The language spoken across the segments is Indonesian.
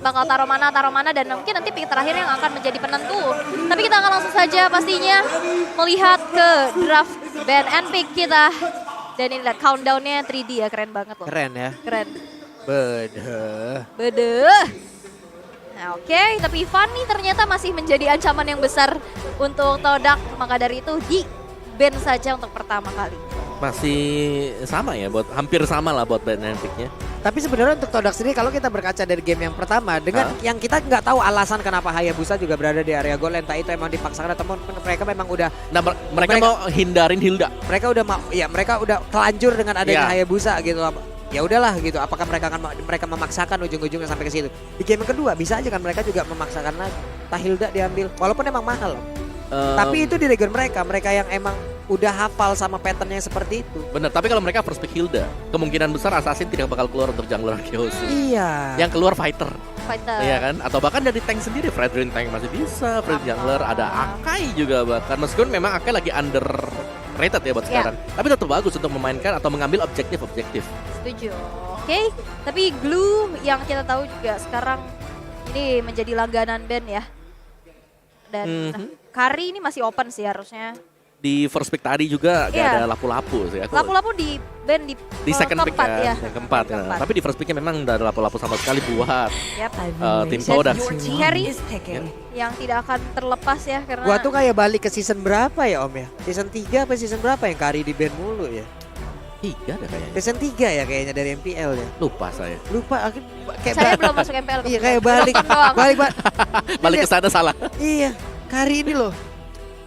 bakal taruh mana dan mungkin nanti pick terakhir yang akan menjadi penentu. Tapi kita akan langsung saja pastinya melihat ke draft band and pick kita. Dan ini lihat countdown-nya 3D ya, keren banget loh. Keren ya. Keren. Bedeh. Nah oke, tapi Fanny ternyata masih menjadi ancaman yang besar untuk Todak. Maka dari itu di ban saja untuk pertama kali. Masih sama ya, hampir sama lah buat ban and pick-nya. Tapi sebenarnya untuk Todak sendiri kalau kita berkaca dari game yang pertama dengan yang kita nggak tahu alasan kenapa Hayabusa juga berada di area goal, entah itu emang dipaksakan atau mereka memang udah mereka mau hindarin Hilda. Mereka udah telanjur dengan adanya Hayabusa gitu. Ya udahlah gitu. Apakah mereka memaksakan ujung-ujungnya sampai ke situ? Di game yang kedua bisa aja kan mereka juga memaksakan lagi. Hilda diambil walaupun emang mahal. Tapi itu di region mereka yang emang udah hafal sama patternnya seperti itu. Bener, tapi kalau mereka first pick Hilda, kemungkinan besar Assassin tidak bakal keluar untuk jungler Arkeosi. Iya. Yang keluar fighter. Iya kan? Atau bahkan dari tank sendiri, Fredrin tank masih bisa, Fredrin jungler, ada Akai juga bahkan. Meskipun memang Akai lagi underrated ya buat sekarang. Tapi tetap bagus untuk memainkan atau mengambil objektif-objektif. Setuju. Oke, tapi Glue yang kita tahu juga sekarang ini menjadi langganan band ya. Dan Kari ini masih open sih harusnya. Di first pick tadi juga gak ada lapu-lapu sih. Lapu-lapu di band di second pick keempat, ya, yang keempat. Ya. Tapi di first picknya memang gak ada lapu-lapu sama sekali buat tim Todak. Harry yang tidak akan terlepas ya karena Gua tuh kayak balik ke season berapa ya Om ya? Season 3 apa season berapa yang Kari di band mulu ya? 3 ada kayaknya. Season 3 ya kayaknya dari MPL ya. Lupa saya. Kayak saya belum masuk MPL. Iya kayak balik ke sana salah. Iya, Kari ini loh.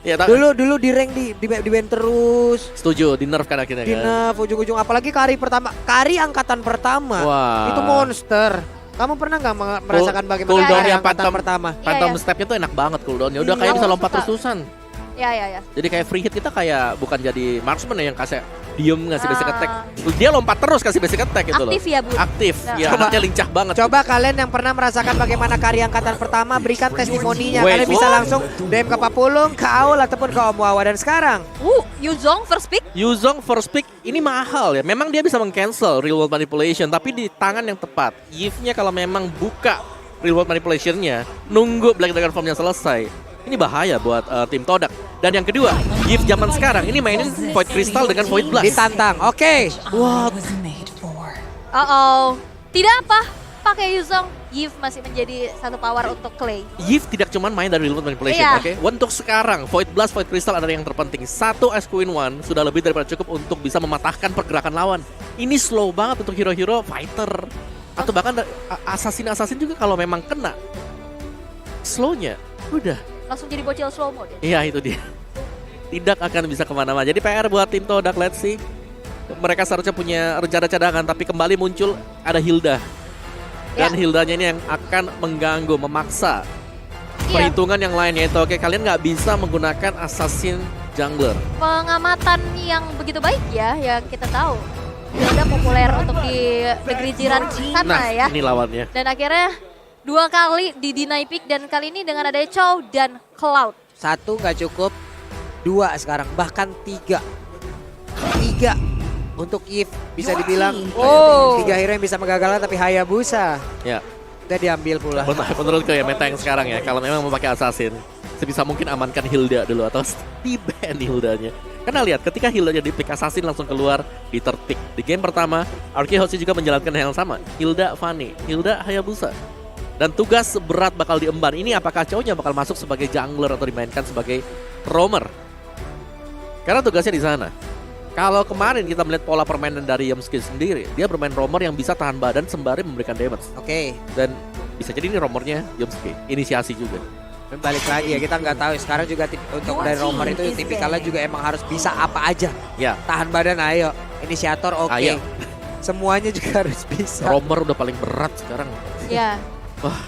Ya, dulu di rank di band terus. Setuju, di nerf kan akhirnya di nerf ujung-ujung apalagi Kari pertama. Kari angkatan pertama. Wah. Itu monster. Kamu pernah nggak merasakan bagaimana cooldown yang angkatan pertama? Phantom stepnya tuh enak banget cooldownnya. Udah kayak bisa lompat terus-terusan. Ya. Jadi kayak free hit kita kayak bukan jadi marksman ya yang kasih diem ngasih basic attack. Dia lompat terus kasih basic attack gitu loh. Aktif ya Bu? Aktif, ya anaknya lincah banget. Coba kalian yang pernah merasakan bagaimana Kari angkatan pertama berikan testimoninya. Kalian bisa langsung DM ke Papulung, ke Aul ataupun ke Om Wawa. Dan sekarang Yuzong first pick? Yuzong first pick ini mahal ya. Memang dia bisa meng-cancel real world manipulation tapi di tangan yang tepat. Yves-nya kalau memang buka real world manipulation-nya, nunggu Black Dragon Form-nya selesai. Ini bahaya buat tim Todak. Dan yang kedua, Yves zaman sekarang ini mainin Void Crystal dengan Void Blast. Ditantang, oke. What? Tidak apa, pakai Yuzong, Yves masih menjadi satu power untuk Clay. Yves tidak cuma main dari real world manipulation, oke? Untuk sekarang, Void Blast, Void Crystal adalah yang terpenting. Satu Queen One sudah lebih daripada cukup untuk bisa mematahkan pergerakan lawan. Ini slow banget untuk hero-hero fighter. Atau bahkan assassin juga kalau memang kena slownya, udah. Langsung jadi bocil slow mode. Iya itu dia. Tidak akan bisa kemana-mana. Jadi PR buat tim Todak, let's see. Mereka seharusnya punya rencana cadangan, tapi kembali muncul ada Hilda. Dan Hildanya ini yang akan mengganggu, memaksa perhitungan yang lain, yaitu oke, kalian nggak bisa menggunakan assassin jungler. Pengamatan yang begitu baik ya, yang kita tahu. Hilda populer untuk di negeri jiran sana ya. Ini lawannya. Dan akhirnya 2 kali di deny pick dan kali ini dengan ada Chow dan Cloud. 1 nggak cukup, 2 sekarang bahkan 3 untuk Yves bisa dibilang 3 hero yang bisa menggagalkan tapi Hayabusa udah diambil pula. Menurutku ya meta yang sekarang ya, kalau memang mau pakai assassin sebisa mungkin amankan Hilda dulu atau di-ban Hildanya. Karena lihat ketika Hildanya di pick assassin langsung keluar di third pick. Di game pertama Arkeosi juga menjalankan hal yang sama. Hilda Fanny, Hilda Hayabusa. Dan tugas berat bakal diemban. Ini apakah Chow-nya bakal masuk sebagai jungler atau dimainkan sebagai roamer? Karena tugasnya di sana. Kalau kemarin kita melihat pola permainan dari Yomski sendiri, dia bermain roamer yang bisa tahan badan sembari memberikan damage. Oke. Dan bisa jadi ini roamernya Yomski, inisiasi juga. Balik lagi ya, kita nggak tahu. Sekarang juga untuk dari roamer itu tipikalnya juga emang harus bisa apa aja. Ya. Tahan badan ayo, inisiator oke. Semuanya juga harus bisa. Roamer udah paling berat sekarang. Ya. Wah,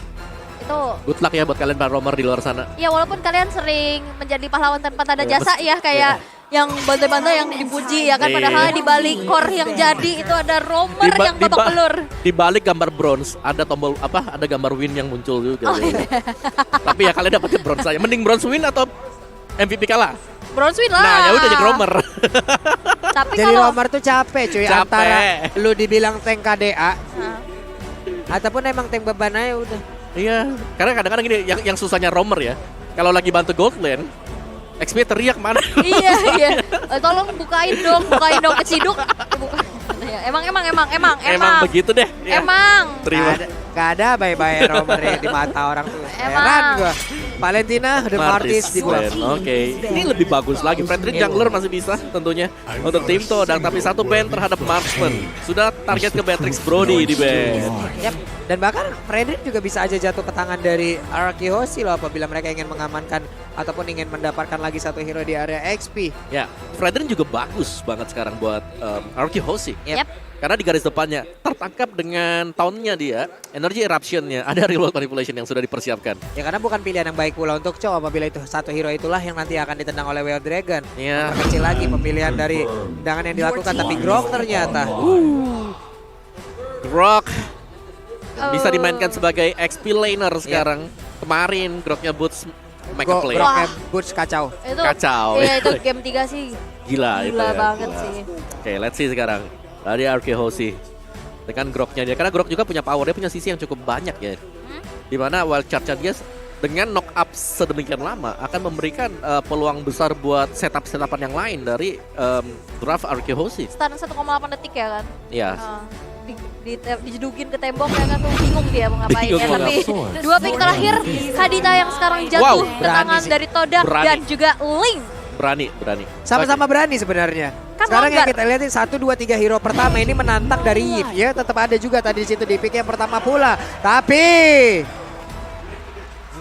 itu good luck ya buat kalian para roamer di luar sana. Ya walaupun kalian sering menjadi pahlawan tanpa tanda jasa ya, kayak yang bantai-bantai yang dipuji ya kan, padahal di balik core yang jadi itu ada roamer yang babak belur. Di balik gambar bronze ada tombol ada gambar win yang muncul juga. Tapi ya kalian dapetin bronze aja. Mending bronze win atau MVP kalah? Bronze win lah. Nah, ya udah jadi roamer. Tapi jadi roamer tuh capek cuy, antara lu dibilang tank KDA Ataupun emang tank beban aja udah. Iya, karena kadang-kadang gini, yang susahnya roamer ya, kalau lagi bantu gold lane, XP teriak mana? Iya. Tolong bukain dong ke Ciduk. Buka. Ya, emang begitu deh. Ya. Emang. Terima. Gak ada bye-bye roamer ya di mata orang tuh. Heran gua. Valentina dan Martis di gua. Oke, ini lebih bagus lagi. Frederick jungler masih bisa tentunya untuk tim Todang, tapi satu ban terhadap Marksman. Sudah target ke Beatrix Brody di ban. Yap. Dan bahkan Frederick juga bisa aja jatuh ke tangan dari Arkehosi loh apabila mereka ingin mengamankan ataupun ingin mendapatkan lagi satu hero di area XP. Ya, Frederick juga bagus banget sekarang buat Arkehosi. Yep. Karena di garis depannya tertangkap dengan taunnya dia, energy eruptionnya, ada reload manipulation yang sudah dipersiapkan. Ya karena bukan pilihan yang baik pula untuk Chow apabila itu satu hero itulah yang nanti akan ditendang oleh Wild Dragon. Iya. Kecil lagi pemilihan dari tendangan yang dilakukan tapi Grok ternyata. Grok bisa dimainkan sebagai XP laner sekarang. Kemarin Groknya Boots make a play. Groknya Boots kacau. Itu, Kacau. Iya itu game 3 sih. Gila itu ya. banget Gila. sih. Oke, let's see sekarang. Dari Arkehosi dengan Groknya dia, karena Grok juga punya power, dia punya sisi yang cukup banyak ya. Dimana wild charge dia dengan knock up sedemikian lama akan memberikan peluang besar buat setup-setupan yang lain dari draft Arkehosi. Stun 1,8 detik ya kan. Iya. Dijedukin ke tembok ya kan tuh bingung dia mau ngapain Bingung ya. mau Tapi ngapain. dua pick terakhir Kadita yang sekarang jatuh Wow, ke berani tangan sih. dari Todak Berani. dan juga Link. Berani. Sama-sama berani sebenarnya. Kan Sekarang yang longgar. kita lihatin 1, 2, 3 hero pertama ini menantang dari Yves ya. Tetap ada juga tadi di situ di pick yang pertama pula. Tapi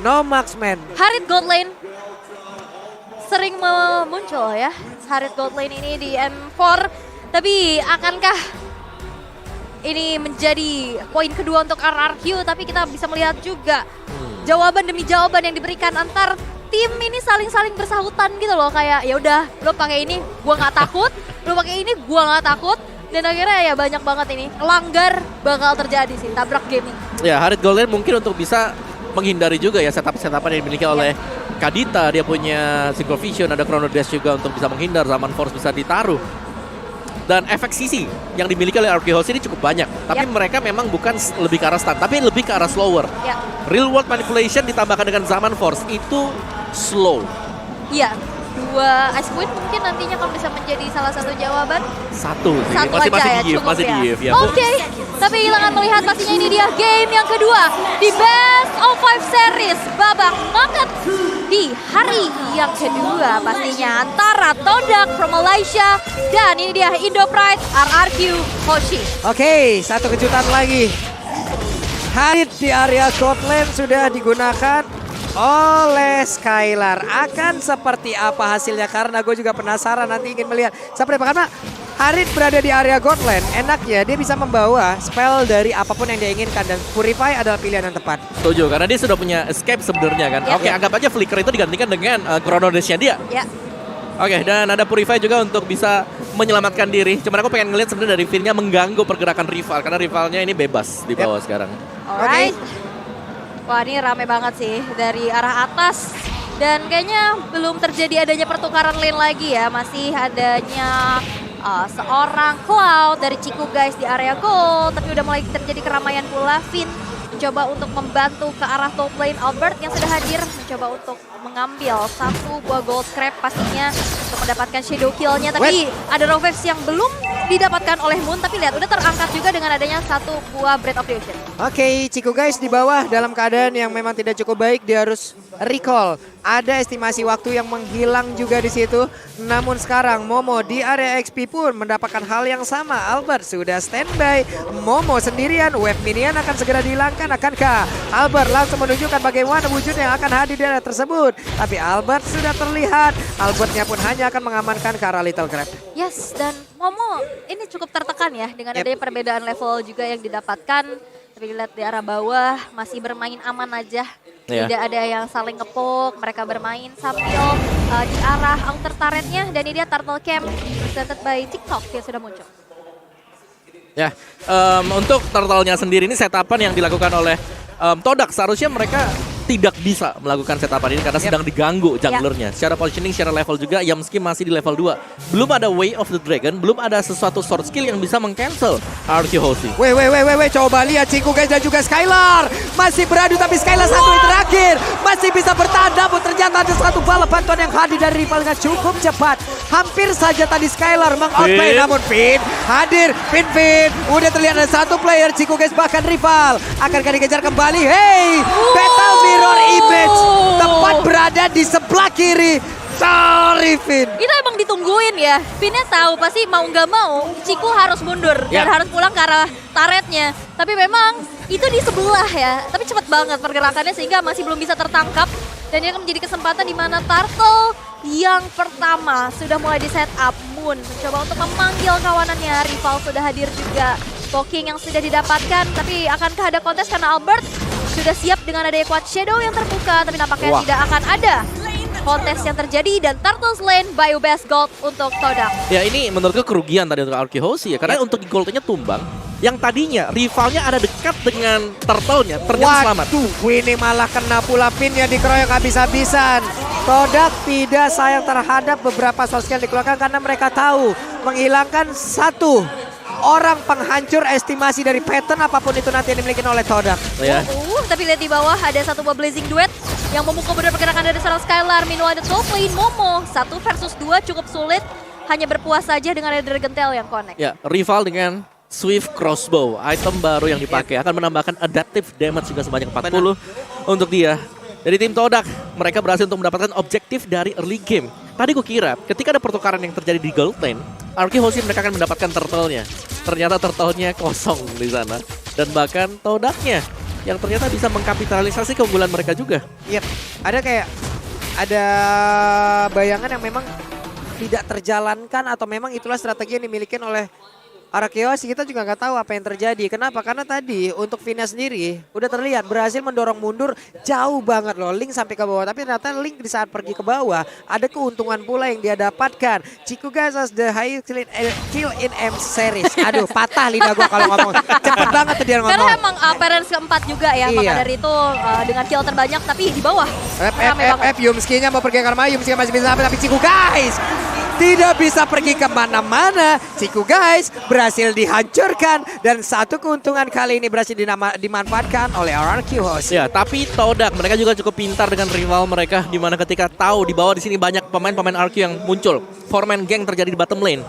no marksman. Harit Gold Lane sering muncul ya. Harit Gold Lane ini di M4. Tapi akankah ini menjadi poin kedua untuk RRQ? Tapi kita bisa melihat juga jawaban demi jawaban yang diberikan antar tim ini saling bersahutan gitu loh, kayak ya udah lo pakai ini gua nggak takut, lo pakai ini gua nggak takut, dan akhirnya ya banyak banget ini langgar bakal terjadi sih, tabrak gaming. Ya, Harit Golden mungkin untuk bisa menghindari juga ya setup-setupan yang dimiliki oleh Kadita. Dia punya Synchro Vision, ada Chrono Dash juga untuk bisa menghindar, Zaman Force bisa ditaruh. Dan efek sisi yang dimiliki oleh Arkehosi ini cukup banyak. Tapi mereka memang bukan lebih ke arah stun, tapi lebih ke arah slower. Ya, Real World Manipulation ditambahkan dengan Zaman Force itu slow. iya. Dua Ice Queen mungkin nantinya kalau bisa menjadi salah satu jawaban. Satu sih, Satu masih aja ya, di Yves, cukup masih di ya. Yves ya. Oke, tapi hilangan melihat pastinya ini dia game yang kedua di Best of 5 Series babak knockout di hari yang kedua pastinya antara Todak from Malaysia dan ini dia Indo Pride RRQ Hoshi. Oke, satu kejutan lagi. Harit di area Scotland sudah digunakan oleh Skylar. Akan seperti apa hasilnya? Karena gue juga penasaran, nanti ingin melihat seperti apa. Karena Harit berada di area Godland, enaknya dia bisa membawa spell dari apapun yang dia inginkan. Dan Purify adalah pilihan yang tepat. Setuju, karena dia sudah punya escape sebenarnya kan. Ya. Oke, anggap aja Flicker itu digantikan dengan Chrono Dash-nya dia. Ya, Oke, dan ada Purify juga untuk bisa menyelamatkan diri. Cuman aku pengen ngeliat sebenarnya dari Finn-nya mengganggu pergerakan rival. Karena rivalnya ini bebas di bawah sekarang. alright. Wah, ini rame banget sih dari arah atas. Dan kayaknya belum terjadi adanya pertukaran lane lagi ya. Masih adanya seorang Cloud dari Ciku guys di area gold. Tapi udah mulai terjadi keramaian pula. Finn mencoba untuk membantu ke arah top lane. Albert yang sudah hadir mencoba untuk mengambil satu buah gold crab pastinya untuk mendapatkan shadow kill-nya. Tapi ada Rovers yang belum didapatkan oleh Moon. Tapi lihat udah terangkat juga dengan adanya satu buah Breath of the Ocean. Oke, Ciku guys di bawah dalam keadaan yang memang tidak cukup baik. Dia harus recall. Ada estimasi waktu yang menghilang juga di situ. Namun sekarang Momo di area XP pun mendapatkan hal yang sama. Albert sudah standby. Momo sendirian. Wave minion akan segera dihilangkan. Akankah Albert langsung menunjukkan bagaimana wujud yang akan hadir di area tersebut? Tapi Albert sudah terlihat. Albertnya pun hanya akan mengamankan ke arah Little Crab. Yes, dan Momo ini cukup tertekan ya dengan adanya perbedaan level juga yang didapatkan. Tapi lihat di arah bawah masih bermain aman aja. Tidak ada yang saling ngepok, mereka bermain sambil di arah outer turretnya. Dan ini dia Turtle Camp presented by TikTok yang sudah muncul. Ya, untuk turtle-nya sendiri ini setupan yang dilakukan oleh Todak. Seharusnya mereka tidak bisa melakukan setapan ini karena sedang diganggu junglernya. Secara positioning, secara level juga, Yamski masih di level 2. Belum ada Way of the Dragon, belum ada sesuatu sword skill yang bisa meng-cancel RQ Hoshi. Weh, coba lihat Ciku guys dan juga Skylar. Masih beradu tapi Skylar satu yang terakhir. Masih bisa bertahan namun ternyata ada satu bala bantuan yang hadir dari rival dengan cukup cepat. Hampir saja tadi Skylar meng-outplay namun Finn hadir. Finn. Udah terlihat ada satu player Ciku guys bahkan rival. Akankah dikejar kembali? Hey! Battle Mirror Image. Tepat berada di sebelah kiri. Sorry Finn. Itu emang ditungguin ya. Finnya tahu pasti mau nggak mau Ciku harus mundur dan harus pulang ke arah turretnya. Tapi memang itu di sebelah ya. Tapi cepat banget pergerakannya sehingga masih belum bisa tertangkap. Dan ini akan menjadi kesempatan di mana Turtle yang pertama sudah mulai di setup. Moon mencoba untuk memanggil kawanannya. Rival sudah hadir juga. Poking yang sudah didapatkan. Tapi akankah ada kontes karena Albert sudah siap dengan adanya Quad Shadow yang terbuka. Tapi nampaknya tidak akan ada kontes yang terjadi dan Turtles lane bio best gold untuk Todak. Ya ini menurutku kerugian tadi untuk RQ Hoshi ya. Karena untuk goldnya tumbang. Yang tadinya rivalnya ada dekat dengan turtle-nya ternyata selamat. Ini malah kena pula Finn yang dikeroyok habis-habisan. Todak tidak sayang terhadap beberapa sosial dikeluarkan karena mereka tahu menghilangkan satu orang penghancur estimasi dari pattern apapun itu nanti yang dimiliki oleh Todak. Tapi lihat di bawah ada satu blazing duet yang memukul benar pergerakan dari seorang Skylar. Meanwhile, the top lane Momo 1 versus 2 cukup sulit. Hanya berpuas saja dengan ada Dragon Tail yang connect. Ya, rival dengan Swift Crossbow, item baru yang dipakai akan menambahkan adaptive damage juga sebanyak 40 untuk dia. Dari tim Todak, mereka berhasil untuk mendapatkan objektif dari early game. Tadi gue kira ketika ada pertukaran yang terjadi di gold lane, RQ Hoshi mereka akan mendapatkan turtle-nya. Ternyata turtle-nya kosong di sana. Dan bahkan Todaknya yang ternyata bisa mengkapitalisasi keunggulan mereka juga. Ada bayangan yang memang tidak terjalankan atau memang itulah strategi yang dimiliki oleh RQ Hoshi. Kita juga nggak tahu apa yang terjadi. Kenapa? Karena tadi untuk Vina sendiri udah terlihat berhasil mendorong mundur jauh banget loh. Link sampai ke bawah. Tapi ternyata Link di saat pergi ke bawah ada keuntungan pula yang dia dapatkan. Ciku guys as the highest kill in M series. Aduh patah lidah gua kalau ngomong. Cepet banget tuh dia ngomong. Karena emang appearance keempat juga ya. Maka dari itu dengan kill terbanyak tapi di bawah. Yumski-nya mau pergi ke mana? Yumski masih bisa sampai tapi Ciku guys tidak bisa pergi kemana-mana. Ciku guys berhasil dihancurkan dan satu keuntungan kali ini berhasil dimanfaatkan oleh RQ Hoshi. Ya, tapi Todak mereka juga cukup pintar dengan rival mereka di mana ketika tahu di bawah di sini banyak pemain-pemain RQ yang muncul. 4-man gang terjadi di bottom lane.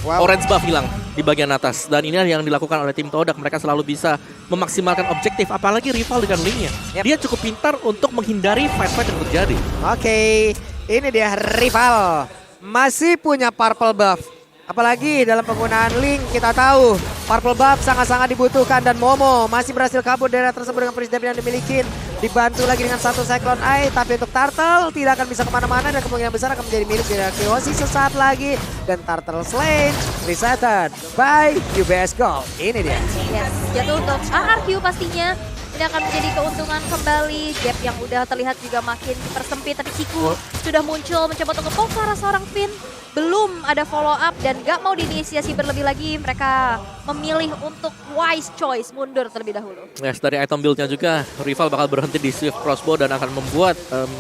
Orange buff hilang di bagian atas dan ini yang dilakukan oleh tim Todak. Mereka selalu bisa memaksimalkan objektif apalagi rival dengan linknya. Dia cukup pintar untuk menghindari fight-fight yang terjadi. Oke, ini dia rival masih punya purple buff. Apalagi dalam penggunaan Link kita tahu purple buff sangat-sangat dibutuhkan dan Momo masih berhasil kabur dari tersebut dengan perisdep yang dimiliki. Dibantu lagi dengan satu Cyclone Eye, tapi untuk Turtle tidak akan bisa kemana-mana dan kemungkinan besar akan menjadi milik dari RQ Hoshi sesaat lagi. Dan Turtle Lane resetted by UBS Gold. Ini dia. Yes, jatuh untuk RQ pastinya. Ini akan menjadi keuntungan kembali. Gap yang udah terlihat juga makin dipersempit. Tapi Ciku sudah muncul mencoba untuk nge-poke ke arah seorang Finn. Belum ada follow up dan gak mau diinisiasi berlebih lagi. Mereka memilih untuk wise choice, mundur terlebih dahulu. Yes, dari item build-nya juga rival bakal berhenti di Swift Crossbow dan akan membuat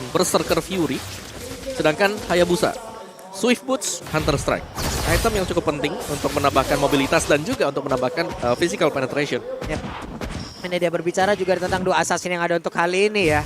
Berserker Fury. Sedangkan Hayabusa, Swift Boots, Hunter Strike. Item yang cukup penting untuk menambahkan mobilitas dan juga untuk menambahkan physical penetration. Ini dia berbicara juga tentang dua assassin yang ada untuk kali ini ya.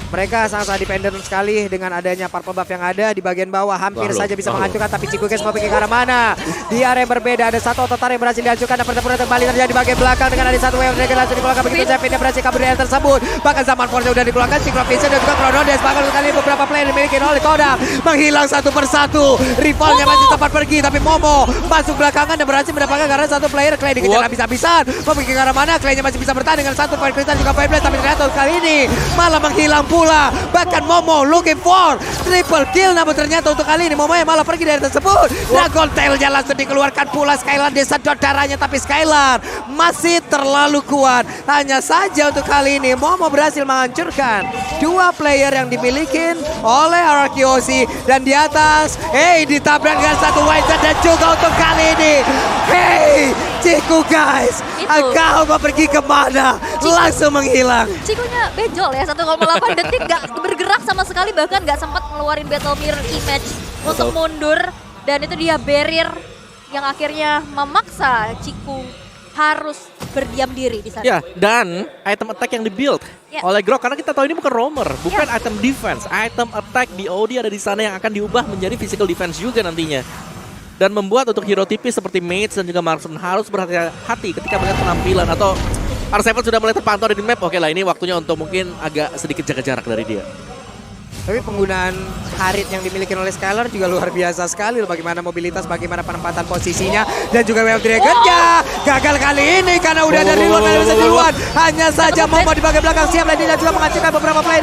Mereka sangat-sangat dependent sekali dengan adanya purple buff yang ada di bagian bawah. Hampir saja bisa menghancurkan tapi Ciku guys mau pergi ke arah mana? Di area yang berbeda ada satu ototar yang berhasil dihancurkan dan pertempuran kembali terjadi di bagian belakang dengan ada satu wave yang langsung dikeluarkan begitu saja. Pindah berhasil kabur dari area tersebut. Bahkan zaman force udah dikeluarkan. Cyclone Vision dan juga Chronodes. Bahkan kali ini beberapa player dimiliki oleh Todak. Menghilang satu persatu. Rivalnya masih sempat pergi tapi Momo masuk belakangan dan berhasil mendapatkan karena satu player Clay dikejar habis-habisan. Mau pergi ke arah mana? Claynya masih bisa bertahan dengan satu Fire Crystal juga Fire Blast tapi ternyata kali ini malah menghilang pula. Bahkan Momo looking for triple kill namun ternyata untuk kali ini Momo yang malah pergi dari tersebut. Dragon Tail-nya langsung dikeluarkan pula. Skylar disedot darahnya tapi Skylar masih terlalu kuat. Hanya saja untuk kali ini Momo berhasil menghancurkan dua player yang dimiliki oleh RQ Hoshi. Dan di atas ditabrak dengan satu Wizard dan juga untuk kali ini Ciku guys, Itu. engkau mau pergi kemana? Langsung menghilang. Cikunya bejol ya, 1,8 detik gak bergerak sama sekali, bahkan gak sempat ngeluarin Battle Mirror Image untuk mundur. Dan itu dia barrier yang akhirnya memaksa Ciku harus berdiam diri di sana. Ya, dan item attack yang di-build Ya. oleh Grok, karena kita tahu ini bukan roamer, bukan item defense. Item attack di OD ada di sana yang akan diubah menjadi physical defense juga nantinya. Dan membuat untuk hero tipis seperti Mage dan juga Marksman harus berhati-hati ketika melihat penampilan atau R7 sudah mulai terpantau di map. Oke lah, ini waktunya untuk mungkin agak sedikit jaga jarak dari dia. Tapi penggunaan Harit yang dimiliki oleh Skylar juga luar biasa sekali. Bagaimana mobilitas, bagaimana penempatan posisinya. Dan juga Wave Dragon-nya gagal kali ini karena udah dari luar bisa duluan. Hanya saja Momo di bagian belakang siap dan juga menghancurkan beberapa player.